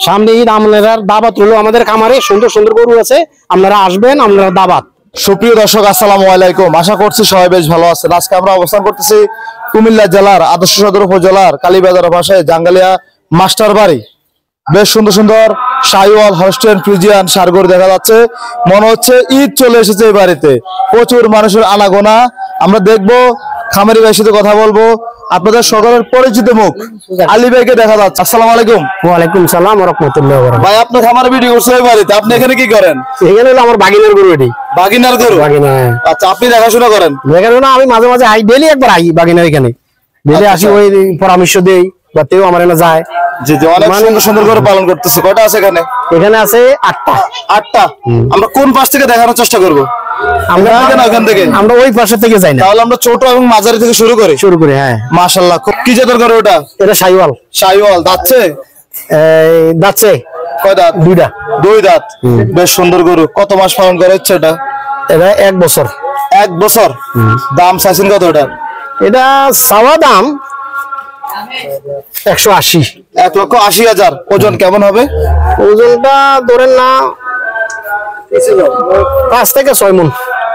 সামনে ঈদ, আপনারা দাবাত হলো আমাদের খামারে, সুন্দর সুন্দর গরু আছে, আপনারা আসবেন, আপনারা দাবাত। সুপ্রিয় দর্শক, আসসালামু আলাইকুম। আশা করছি সবাই বেশ ভালো আছেন। আজকে আমরা অবস্থান করতেছি কুমিল্লা জেলার আদর্শ সদর উপজেলার কালীবাজার পাশে জাঙ্গালিয়া মাস্টার বাড়ি। বেশ সুন্দর সুন্দর শাহিওয়াল, হলস্টাইন ফ্রিজিয়ান ষাঁড় গরু দেখা যাচ্ছে। মনে হচ্ছে ঈদ চলে এসেছে এই বাড়িতে, প্রচুর মানুষের আনাগোনা। আমরা দেখবো, খামারি ভাইয়ের সাথে কথা বলবো। আপনাদের সকলের পরিচিত মুখ আলী ভাইকে দেখা যাচ্ছে। আসসালামু আলাইকুম। ওয়ালাইকুম সালাম ওয়া রাহমাতুল্লাহি ওয়া বারাকাতুহু। ভাই, আপনি খামারে ভিডিও করছেন এই বাড়িতে, আপনি এখানে কি করেন? এখানে হলো আমার বাগিনার গরু, এটি বাগিনার গরু। বাগিনা। আচ্ছা, আপনি দেখাশোনা করেন? দেখাশোনা আমি মাঝে মাঝে আই, ডেইলি একবার আই বাগিনার এখানে, ডেইলি আসি, ওই পরামর্শ দেই বা তেও আমার এখানে যায়। জি জি, অনেক সুন্দর সুন্দর করে পালন করতেছে। কয়টা আছে এখানে? এখানে আছে 8টা। 8টা। আমরা কোন পাশ থেকে দেখানোর চেষ্টা করব? আমরা ওখান থেকে, আমরা ওই পাশে থেকে যাই না, তাহলে আমরা ছোট এবং মাঝারি থেকে শুরু করি। হ্যাঁ, মাশাআল্লাহ। খুব কি জাতের গরু এটা? এটা শাহিওয়াল। শাহিওয়াল দাঁতছে? দাঁতছে। কয় দাঁত? দুই দাঁত। বেশ সুন্দর গরু। কত মাস পালন করা হচ্ছে এটা? এটা 1 বছর। 1 বছর। দাম চাইছেন কত এটা? এটা চাওয়া দাম 180। 1,80,000। ওজন কেমন হবে? ওজনটা ধরেন না 5 থেকে 6 মণ।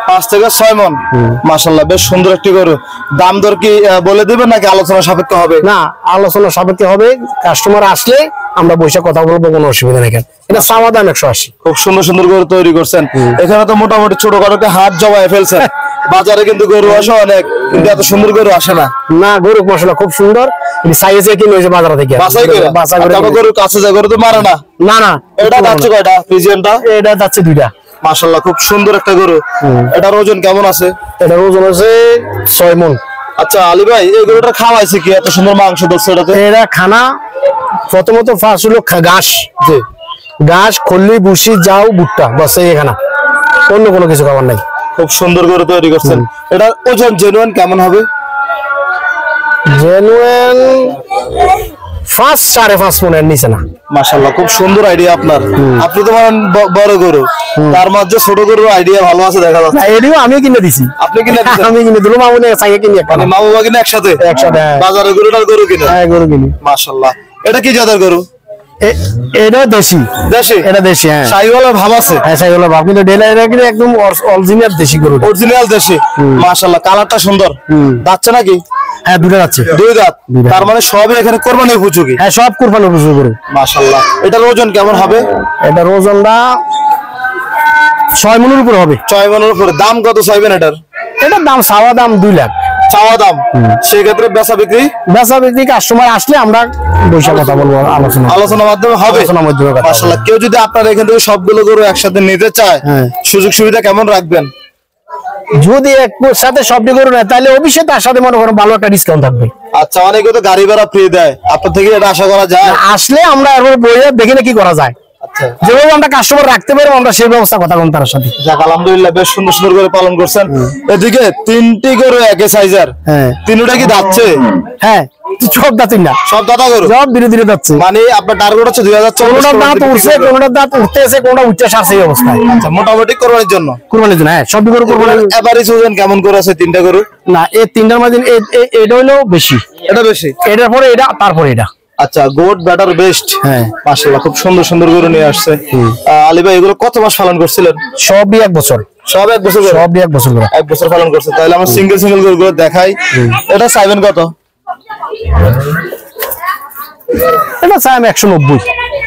5 থেকে 6 মণ। মাশাআল্লাহ, বেশ সুন্দর একটি গরু। দাম দর কি বলে দিবেন নাকি আলোচনা সাপেক্ষে হবে? না, আলোচনা সাপেক্ষে হবে। কাস্টমার আসলে আমরা বসে কথা বলবো, কোনো অসুবিধা নেই। এটা চাওয়া দাম 180। খুব সুন্দর সুন্দর গরু তৈরি করছেন। এখানে তো মোটামুটি ছোটখাটো একটা হাট জমায় ফেলছেন। বাজারে কিন্তু গরু আসে অনেক, কিন্তু এত সুন্দর গরু আসে না। না, গরু মাশাআল্লাহ খুব সুন্দর। এই সাইজে কিনে হয়েছে বাজার থেকে, বাছাই করে। গরু কাছে যায়, গরু তো মারে না। না না। এটা যাচ্ছে কয়টা ফ্রিজিয়ানটা? এটা যাচ্ছে 2টা। মাশাআল্লাহ, খুব সুন্দর একটা গরু। এটার ওজন কেমন আছে? এটার ওজন আছে 6 মণ। আচ্ছা আলী ভাই, এই গরুটা খাওয়াইছে কি এত সুন্দর মাংস ধরছে এটাতে? এরা খানা প্রথমত ফার্স্ট হলো ঘাস, যে ঘাস, খল্লি, ভুসি, যাও, ভুট্টা, বাস এই খানা, অন্য কোনো কিছু খাবার নাই। খুব সুন্দর গরু তৈরি করছেন। এটার ওজন জেনুইন কেমন হবে? জেনুইন 5.5 মণের নিচে না। মাশাআল্লাহ, খুব সুন্দর আইডিয়া আপনার। আপনি তো মানে বড় গরু, তার মধ্যে ছোট গরুর আইডিয়া ভালো আছে দেখা যাচ্ছে। এডিও আমি কিনে দিছি। আপনি কিনে দিয়েছেন? আমি কিনে দিলাম, মামুনে চাইয়ে কিনে একটা। মানে মা বাবা কিনে একসাথে? একসাথে। বাজারে গরুটার গরু কিনে? হ্যাঁ, গরু কিনি। মাশাআল্লাহ। এটা কি জাতের গরু? এটা দেশি। দেশি? এটা দেশি। হ্যাঁ, শাহিওয়ালের ভাব আছে। হ্যাঁ, শাহিওয়ালের ভাব, কিন্তু ডেলা কিন্তু একদম অরিজিনাল দেশি গরু। অরিজিনাল দেশি। মাশাআল্লাহ, কালারটা সুন্দর। দাঁতছে নাকি? হ্যাঁ, 2টা যাচ্ছে। 2 দাঁত। তার মানে সবই এখানে কোরবানি উপযোগী? হ্যাঁ, সব কুরবানি উপযোগী গরু। মাশাআল্লাহ। এটার ওজন কেমন হবে? এটার ওজনটা 6 মণের উপর হবে। 6 মণের উপরে। দাম কত চাইবেন এটার? এটার দাম চাওয়া দাম 2 লাখ। চাওয়া দাম। সেক্ষেত্রে বেচা বিক্রি কাস্টমার আসলে আমরা বসে কথা বলবো, আলোচনার মাধ্যমে হবে। মাশাআল্লাহ। কেউ যদি আপনার এখান থেকে সবগুলো গরু একসাথে নিতে চায়, সুযোগ সুবিধা কেমন রাখবেন? যদি একসাথে সবটি গরু নেয়, তাহলে অবশ্যই তার সাথে মনে করেন ভালো একটা ডিসকাউন্ট থাকবে। আচ্ছা, অনেকে তো গাড়ি ভাড়া ফ্রি দেয়, আপনার থেকে এটা আশা করা যায়? আসলে আমরা এরপর বইয়ে দেখে কি করা যায়। আচ্ছা, যেভাবে আমরা কাস্টমার রাখতে পারবো, আমরা সেই ব্যবস্থা কথা বলবো তার সাথে। যাক, আলহামদুলিল্লাহ, বেশ সুন্দর সুন্দর করে পালন করছেন। এদিকে 3টি গরু একই সাইজের। হ্যাঁ। 3টা কি দাঁতছে? হ্যাঁ, সব দাঁতিন না, সব দাঁতা গরু, সব ধীরে ধীরে যাচ্ছে। মানে আপনার টার্গেট হচ্ছে 2024। কোনটার দাঁত উঠছে, কোনটার দাঁত উঠতেছে, কোনটা উঠতে সারছে অবস্থায়। আচ্ছা, মোটামুটি কোরবানির জন্য। হ্যাঁ, সব গরু কোরবানি। এভারেজ ওজন কেমন করে আছে 3টা গরু? না, এই 3টার মাঝে এটা হলো বেশি। এটা বেশি? এটার পরে এটা, তারপরে এটা। আচ্ছা, গোট ব্যাটার বেস্ট। হ্যাঁ, মাশাআল্লাহ, খুব সুন্দর সুন্দর গরু নিয়ে আসছে। আলী ভাই, এগুলো কত মাস পালন করছিলেন? সবই 1 বছর। সব 1 বছর? সবই 1 বছর করে। 1 বছর পালন করছে। তাহলে আমরা সিঙ্গেল সিঙ্গেল গরুগুলো দেখাই। এটা চাইবেন কত? এটা চাই আমি 190।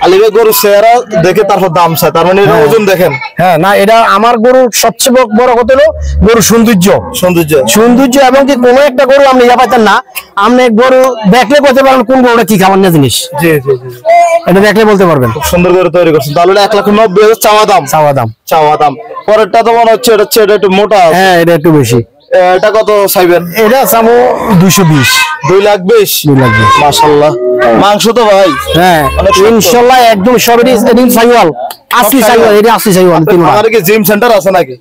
আলী ভাই, গরু চেহারা দেখে তারপর দাম চাই, তার মানে এটা ওজন দেখেন। হ্যাঁ, না, এটা আমার গরুর সবচেয়ে বড় কথা হলো গরুর সৌন্দর্য, এবং কি কোনো একটা গরু আপনি ইয়া পাইতেন না, আপনি গরু দেখলে বলতে পারবেন কোন গরুটা কি খাবার না জিনিস। জি জি জি, এটা দেখলে বলতে পারবেন। খুব সুন্দর করে তৈরি করছেন। তাহলে 1,90,000 চাওয়া দাম। পরেরটা তো মনে হচ্ছে এটা একটু মোটা। হ্যাঁ, এটা একটু বেশি। এটা কত চাইবেন? এটা চামো 220। 2,20,000। মাশাআল্লাহ, মাংস তো ভাই। হ্যাঁ, ইনশাআল্লাহ একদম সবই শাহিওয়াল, আসলি শাহিওয়াল। এটা আসলি শাহিওয়াল। আমার কি জিম সেন্টার আছে নাকি?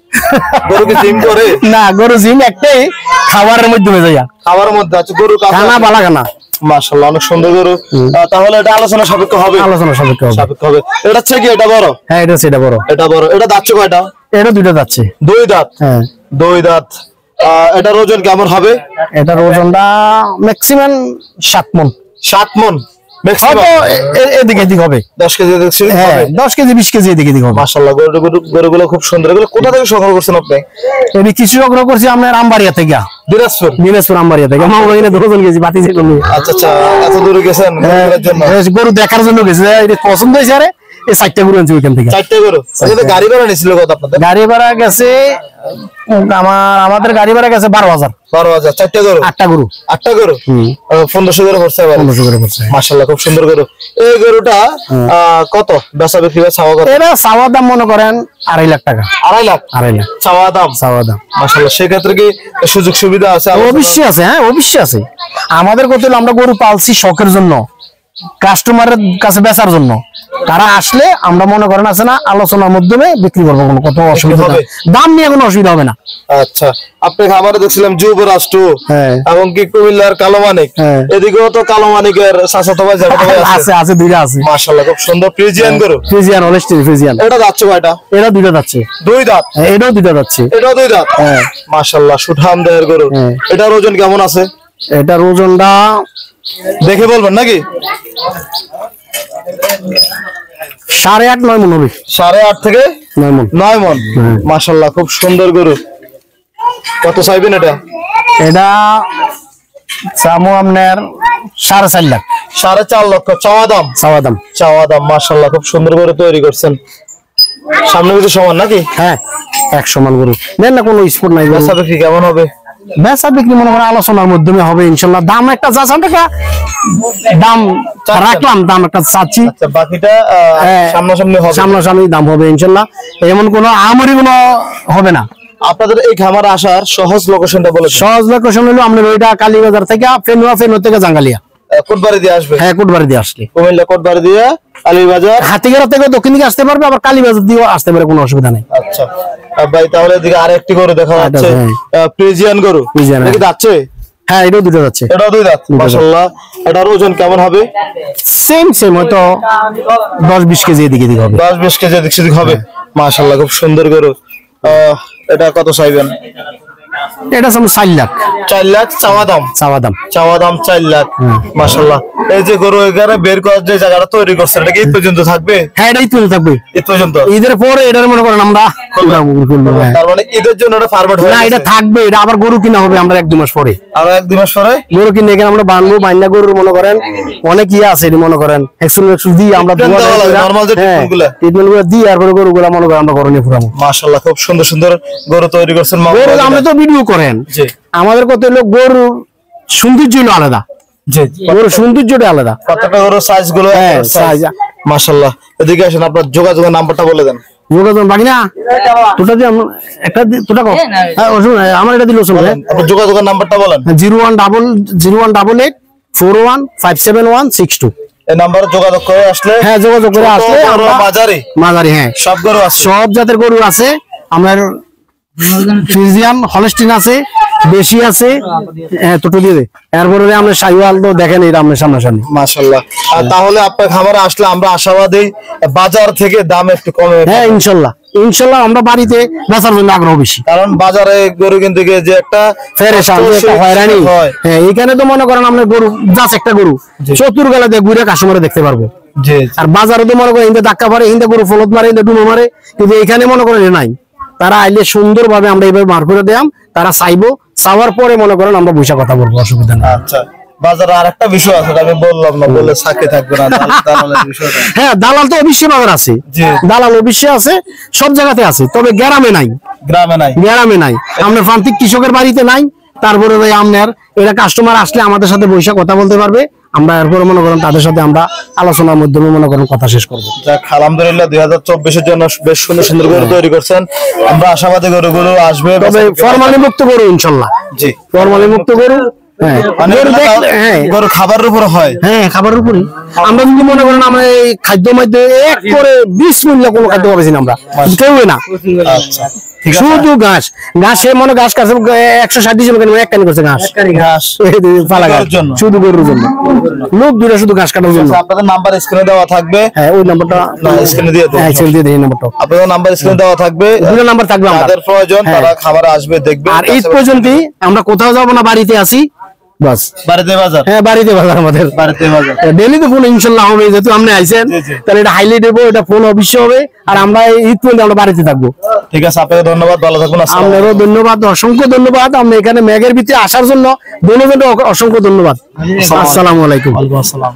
গরু কি জিম করে? না, গরু জিম একটাই, খাবারের মধ্যে হয়ে যায়। খাবারের মধ্যে আছে গরু, খানা বালা খানা। মাশাআল্লাহ, অনেক সুন্দর গরু। তাহলে এটা আলোচনা সাপেক্ষে হবে? আলোচনা সাপেক্ষে হবে। এটা হচ্ছে কি, এটা বড়? হ্যাঁ, এটা বড়। এটা দাঁতছে কয়টা? এটা 2টা যাচ্ছে। 2 দাঁত। হ্যাঁ, 2 দাঁত। এটার ওজন কেমন হবে? এটার ওজনটা ম্যাক্সিমাম 7 মণ। 7 মণ হয়তো এদিকে এদিক হবে 10 কেজি দেখছি হ্যাঁ 10 কেজি 20 কেজি এদিকে এদিক হবে। মাশাআল্লাহ গরুগুলো খুব সুন্দর। এগুলো কোথা থেকে সংগ্রহ করছেন আপনি? এই কিছু সংগ্রহ করছি আপনার আমবাড়িয়া থেকে, দিনাজপুর আমবাড়িয়া থেকে। আমার ওখানে 2 জন গেছি বাতি ছিল। আচ্ছা আচ্ছা, এত দূরে গেছেন গরুর জন্য? গরু দেখার জন্য গেছি, এটা পছন্দ হয়েছে। আরে এই 4টা গরু আনছি ওইখান থেকে। 4টা গরু? আচ্ছা, গাড়ি ভাড়া নিছিল কত আপনাদের? গাড়ি ভাড়া গেছে আমাদের গাড়ি ভাড়া গেছে 12,000। 12,000 4টা গরু? 8টা গরু 1500 করে পড়ছে। 1500 করে পড়ছে। মাশাআল্লাহ খুব সুন্দর গরু। এই গরুটা কত বেচা বিক্রি বা চাওয়া কত? এটা চাওয়া দাম মনে করেন 2.5 লাখ টাকা। 2.5 লাখ চাওয়া দাম? মাশাআল্লাহ। সেই ক্ষেত্রে কি সুযোগ সুবিধা আছে? অবশ্যই আছে, হ্যাঁ অবশ্যই আছে। আমাদের কত আমরা গরু পালছি শখের জন্য, কাস্টমারের কাছে বেচার জন্য। তারা আসলে আমরা মনে করেন আছে না আলোচনার মাধ্যমে বিক্রি করবো, কোনো কত অসুবিধা হবে, দাম নিয়ে কোনো অসুবিধা হবে না। আচ্ছা, আপনি খাবারে দেখছিলাম যুবরাজ এবং কি কুমিল্লার কালো মানিক, এদিকেও তো কালো মানিকের চাচাতো ভাই আছে? আছে, দুইটা আছে। মাশাআল্লাহ খুব সুন্দর ফ্রিজিয়ান গরু। Friesian Holstein Friesian. এটা যাচ্ছে কয়টা? এটা 2টা যাচ্ছে। 2 দাঁত? এটাও 2টা যাচ্ছে। এটাও 2 দাঁত? হ্যাঁ মাশাআল্লাহ সুঠাম দেহের গরু। এটার ওজন কেমন আছে? এটার ওজনটা দেখে বলবেন নাকি? 8.5 9 মণ হবে। 8.5 থেকে 9 মণ। মাশাআল্লাহ খুব সুন্দর গরু। কত চাইবেন এটা? এটা চামু আপনার 4.5 লাখ। 4.5 লক্ষ চাওয়া দাম। মাশাআল্লাহ খুব সুন্দর গরু তৈরি করছেন। সামনে কিছু সমান নাকি? হ্যাঁ 1 সমান গরু নেন না, কোনো স্পট নাই। বেচা বিক্রি কেমন হবে? বেচা বিক্রি মনে করেন আলোচনার মাধ্যমে হবে ইনশাল্লাহ। দাম একটা চাচ্ছেন টাকা, দাম রাখলাম, দাম একটা চাচ্ছি। আচ্ছা, বাকিটা সামনাসামনি দাম হবে ইনশাল্লাহ। এমন কোনো আমারই কোনো হবে না। আপনাদের এই খামারে আসার সহজ লোকেশনটা বলে? সহজ লোকেশন হলো আপনার ওইটা কালীবাজার থেকে ফেনু থেকে জাঙ্গালিয়া। কোটবাড়ি দিয়ে আসবে? হ্যাঁ কোটবাড়ি দিয়ে আসলে কুমিল্লা কোটবাড়ি দিয়ে কালীবাজার, হাতিগড়া থেকে দক্ষিণ দিকে আসতে পারবে, আবার কালীবাজার দিয়েও আসতে পারে, কোনো অসুবিধা নেই। আচ্ছা ভাই, তাহলে এদিকে আরেকটি গরু দেখা যাচ্ছে, ফ্রিজিয়ান গরু। নাকি যাচ্ছে? হ্যাঁ এটাও 2টা যাচ্ছে। এটাও 2 দাঁত? মাশাআল্লাহ। এটার ওজন কেমন হবে? সেম হয়তো 10-20 কেজি এদিকে হবে। 10-20 কেজি এদিক হবে। মাশাআল্লাহ খুব সুন্দর গরু। এটা কত চাইবেন? এটা 4 লাখ। 4 লাখ চাওয়া দাম? 4 লাখ। মাশাআল্লাহ। এই যে গরু এখানে বের করার যে জায়গাটা তৈরি করছেন, এটা কি ঈদ পর্যন্ত থাকবে? হ্যাঁ এটা ঈদ পর্যন্ত থাকবে। ঈদ পর্যন্ত? ঈদের পরে এটার মনে করেন আমরা তার মানে ঈদের জন্য এটা ফার্মেট হবে না? এটা থাকবে, এটা আবার গরু কিনা হবে আমরা 1-2 মাস পরে। আরো 1-2 মাস পরে গরু কিনে এখানে আমরা বানবো। বাইনা গরুর মনে করেন অনেক আছে, এটা মনে করেন ভ্যাকসিন দিয়ে আমরা নরমাল যে ট্রিটমেন্টগুলো দিই, আর গরুগুলো মনে করেন আমরা ঘরে নিয়ে ফুরাবো। মাশাআল্লাহ খুব সুন্দর সুন্দর গরু তৈরি করছেন। আপনি তো ভিডিও করেন, আমাদের কত হলো গরু সৌন্দর্য হলো আলাদা, গরুর সৌন্দর্যটা আলাদা। প্রত্যেকটা গরুর সাইজ গুলো মাশাআল্লাহ। এদিকে আসেন, আপনার যোগাযোগের নাম্বারটা বলে দেন। যোগাযোগ বাকি না তোটা দিয়ে একটা তোটা কো। হ্যাঁ আমার এটা দিল শুনুন। আপনার যোগাযোগের নাম্বারটা বলেন। 0188 41576162। এই নম্বরে যোগাযোগ করে আসলে? হ্যাঁ যোগাযোগ করে আসলে আমরা মাঝারি হ্যাঁ সব গরু আছে, সব জাতের গরু আছে। আমার ফ্রিজিয়ান হলস্টিন আছে, বেশি আছে। হ্যাঁ টোটো দিয়ে দে। এরপরে আমরা শাহিওয়াল তো দেখেন এটা আমরা সামনাসামনি। মাশাআল্লাহ। তাহলে আপনার খামারে আসলে আমরা আশাবাদী বাজার থেকে দাম একটু কমে। হ্যাঁ ইনশাআল্লাহ আমরা বাড়িতে বেচার জন্য আগ্রহ বেশি, কারণ বাজারে গরু কিনতে গিয়ে যে একটা ফেরেশান, একটা হয়রানি। হ্যাঁ এখানে তো মনে করেন আমরা গরু জাস্ট একটা গরু চতুর্গলা দিয়ে ঘুরে কাস্টমারে দেখতে পারবো। আর বাজারে তো মনে করেন ইন্দে ধাক্কা মারে, ইন্দে গরু ফলত মারে, ইন্দে ডুমো মারে, কিন্তু এখানে মনে করেন নাই। তারা আইলে সুন্দর ভাবে আমরা এইভাবে বার করে দিলাম, তারা চাইবো, চাওয়ার পরে মনে করেন আমরা বৈশা কথা বলবো, অসুবিধা নেই। আচ্ছা, বাজারে আরেকটা বিষয় আছে, আমি বললাম না, বললে চাকরি থাকবে না, দালালের বিষয়টা। হ্যাঁ দালাল তো অবশ্যই বাজার আছে, দালাল অবশ্যই আছে, সব জায়গাতে আছে, তবে গ্রামে নাই। গ্রামে নাই আপনার প্রান্তিক কৃষকের বাড়িতে নাই। তারপরে আপনার এটা কাস্টমার আসলে আমাদের সাথে বৈশা কথা বলতে পারবে, আমরা এরপরে মনে করেন তাদের সাথে আমরা আলোচনার মাধ্যমে মনে করেন কথা শেষ করবো। আলহামদুলিল্লাহ 2024 এর জন্য বেশ সুন্দর সুন্দর গরু তৈরি করছেন, আমরা আশাবাদী গরুগুলো আসবে, তবে ফরমালি মুক্ত গরু ইনশাল্লাহ। জি ফরমালি মুক্ত গরু। গরু খাবারের উপরে হয়। হ্যাঁ খাবারের উপরে। আমরা যদি মনে করেন আমরা এই খাদ্য মধ্যে এক করে 20 মিনিট কোনো খাদ্য পাবেছি না আমরা, কেউ না। শুধু ঘাস, ঘাসে মনে ঘাস কাছে 160 এক কানি করছে ঘাস, পালা ঘাস শুধু গরুর জন্য। লোক দূরে শুধু ঘাস কাটার জন্য। আপনাদের নাম্বার স্ক্রিনে দেওয়া থাকবে। হ্যাঁ ওই নাম্বারটা স্ক্রিনে দিয়ে দেন। হ্যাঁ স্ক্রিনে দিয়ে দেন নাম্বারটা। আপনাদের নাম্বার স্ক্রিনে দেওয়া থাকবে, দুটো নাম্বার থাকবে। আমাদের প্রয়োজন তারা খাবার আসবে দেখবে। আর ঈদ পর্যন্ত আমরা কোথাও যাব না, বাড়িতে আসি। বাস বাড়িতে বাজার, হ্যাঁ বাড়িতে বাজার আমাদের, বাড়িতে বাজার। ডেলি তো ফোন ইনশাল্লাহ হবে, যেহেতু আপনি আইছেন তাহলে এটা হাইলাইট দেবো, এটা ফোন অবশ্যই হবে। আর আমরা ঈদ পর্যন্ত আমরা বাড়িতে থাকবো। ঠিক আছে, আপনাকে ধন্যবাদ, ভালো থাকুন। আপনারও ধন্যবাদ, অসংখ্য ধন্যবাদ। আমরা এখানে মেঘের ভিতরে আসার জন্য ধন্যবাদ, অসংখ্য ধন্যবাদ। আসসালামু আলাইকুম। ওয়ালাইকুম আসসালাম।